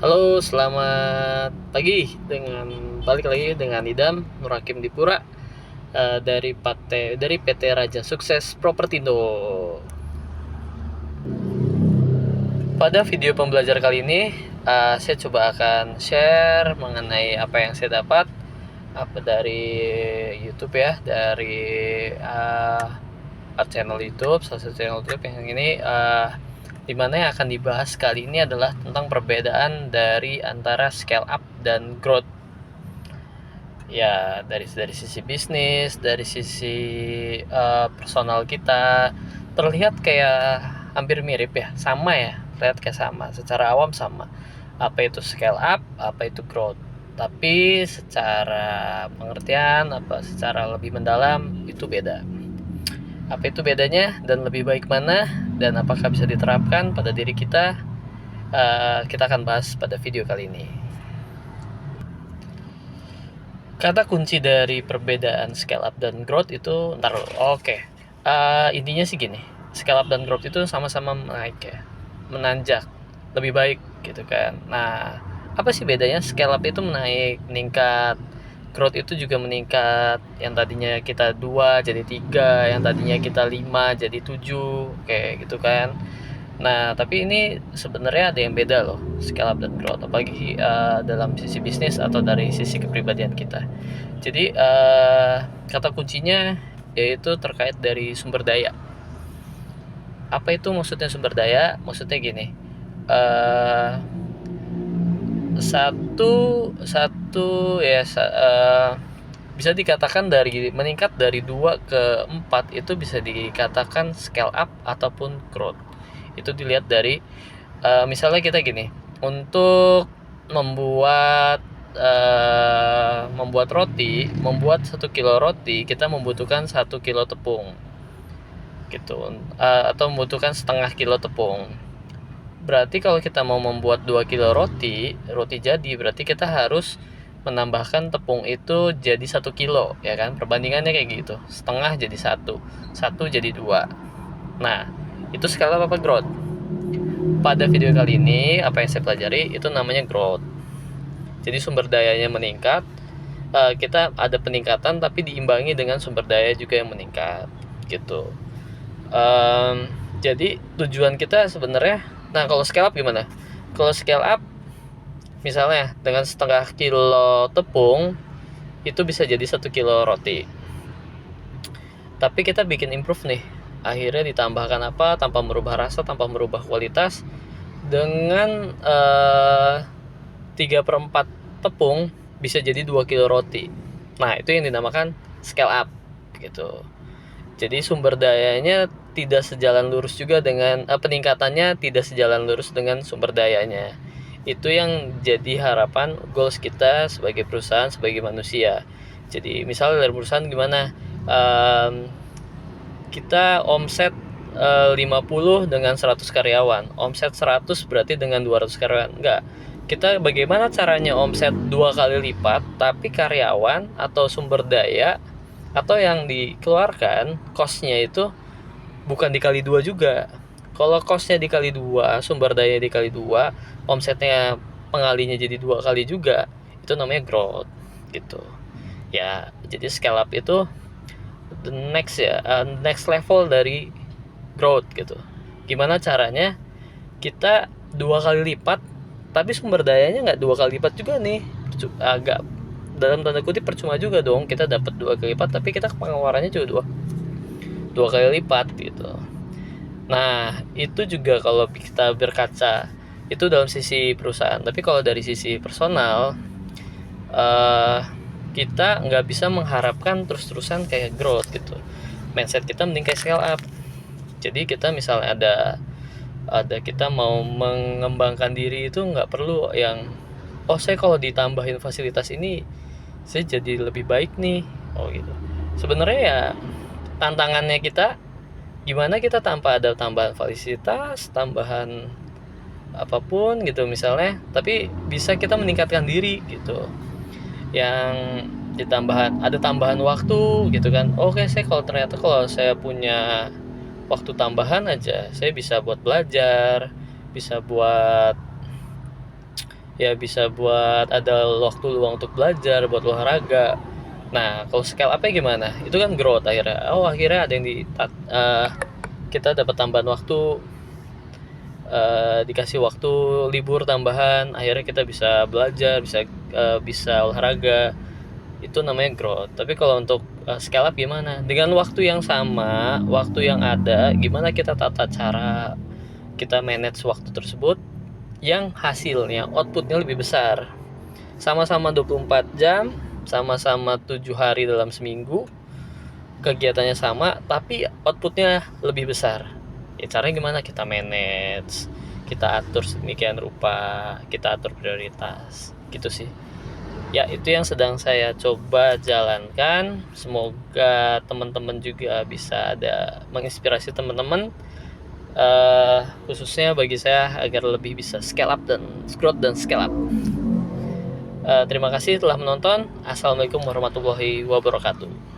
Halo, selamat pagi dengan balik lagi dengan Idam Nur Hakim Dipura dari PT Raja Sukses Propertindo. Pada video pembelajar kali ini, saya coba akan share mengenai apa yang saya dapat dari YouTube ya, dari channel YouTube, salah satu channel YouTube yang ini. Dimana yang akan dibahas kali ini adalah tentang perbedaan dari antara scale up dan growth. Ya, dari sisi bisnis, dari sisi personal kita terlihat kayak hampir mirip ya, sama ya, terlihat kayak sama, secara awam sama. Apa itu scale up, apa itu growth. Tapi secara pengertian, secara lebih mendalam itu beda. Apa itu bedanya dan lebih baik mana dan apakah bisa diterapkan pada diri kita? Kita akan bahas pada video kali ini. Kata kunci dari perbedaan scale up dan growth itu intinya sih gini, scale up dan growth itu sama-sama naik ya, menanjak, lebih baik gitu kan. Nah, apa sih bedanya? Scale up itu meningkat, growth itu juga meningkat. Yang tadinya kita 2 jadi 3, yang tadinya kita 5 jadi 7, kayak gitu kan. Nah, tapi ini sebenarnya ada yang beda loh, scale up dan growth, apalagi dalam sisi bisnis atau dari sisi kepribadian kita. Jadi kata kuncinya yaitu terkait dari sumber daya. Apa itu maksudnya sumber daya? Maksudnya gini, uh, bisa dikatakan dari meningkat dari 2 ke 4 itu bisa dikatakan scale up ataupun growth. Itu dilihat dari misalnya kita gini, untuk membuat roti, membuat 1 kilo roti kita membutuhkan 1 kilo tepung gitu, atau membutuhkan setengah kilo tepung. Berarti kalau kita mau membuat 2 kilo roti jadi, berarti kita harus menambahkan tepung itu jadi 1 kilo, ya kan? Perbandingannya kayak gitu, setengah jadi 1 jadi 2. Nah, itu skala apa growth? Pada video kali ini, apa yang saya pelajari itu namanya growth. Jadi sumber dayanya meningkat, kita ada peningkatan tapi diimbangi dengan sumber daya juga yang meningkat gitu. Jadi tujuan kita sebenarnya, nah kalau scale up gimana? Kalau scale up misalnya dengan setengah kilo tepung itu bisa jadi 1 kilo roti. Tapi kita bikin improve nih, akhirnya ditambahkan apa, tanpa merubah rasa, tanpa merubah kualitas, dengan 3/4 tepung bisa jadi 2 kilo roti. Nah, itu yang dinamakan scale up gitu. Jadi sumber dayanya tidak sejalan lurus juga dengan peningkatannya tidak sejalan lurus dengan sumber dayanya. Itu yang jadi harapan goals kita sebagai perusahaan, sebagai manusia. Jadi misalnya dari perusahaan gimana? Kita omset 50 dengan 100 karyawan. Omset 100 berarti dengan 200 karyawan. Enggak. Kita bagaimana caranya omset 2 kali lipat tapi karyawan atau sumber daya atau yang dikeluarkan cost-nya itu bukan dikali 2 juga. Kalau cost-nya dikali 2, sumber daya dikali 2, omsetnya pengalinya jadi 2 kali juga, itu namanya growth gitu. Ya, jadi scale up itu the next level dari growth gitu. Gimana caranya kita 2 kali lipat tapi sumber dayanya nggak 2 kali lipat juga nih, agak dalam tanda kutip percuma juga dong, kita dapat 2 kali lipat tapi kita pengeluarannya juga dua kali lipat gitu. Nah, itu juga kalau kita berkaca itu dalam sisi perusahaan. Tapi kalau dari sisi personal, kita nggak bisa mengharapkan terus-terusan kayak growth gitu. Mindset kita mending kayak scale up. Jadi kita misalnya ada kita mau mengembangkan diri itu nggak perlu yang saya kalau ditambahin fasilitas ini saya jadi lebih baik nih, gitu. Sebenarnya ya tantangannya kita gimana kita tanpa ada tambahan fasilitas, tambahan apapun gitu misalnya, tapi bisa kita meningkatkan diri gitu. Yang ada tambahan waktu gitu kan. Oke, kalau saya punya waktu tambahan aja, saya bisa buat belajar, bisa buat ya bisa buat ada waktu luang untuk belajar, buat olahraga. Nah, kalau scale up-nya gimana? Itu kan growth akhirnya. Oh, akhirnya ada yang kita dapat tambahan waktu, dikasih waktu libur tambahan, akhirnya kita bisa belajar, bisa olahraga. Itu namanya growth. Tapi kalau untuk scale up gimana? Dengan waktu yang sama, waktu yang ada, gimana kita tata cara kita manage waktu tersebut yang hasilnya, outputnya lebih besar. Sama-sama 24 jam, sama-sama 7 hari dalam seminggu, kegiatannya sama, tapi outputnya lebih besar. Ya caranya gimana? Kita manage, kita atur sedemikian rupa, kita atur prioritas, gitu sih. Ya, itu yang sedang saya coba jalankan. Semoga teman-teman juga bisa ada menginspirasi teman-teman, khususnya bagi saya agar lebih bisa scale up dan growth dan scale up. Terima kasih telah menonton. Assalamualaikum warahmatullahi wabarakatuh.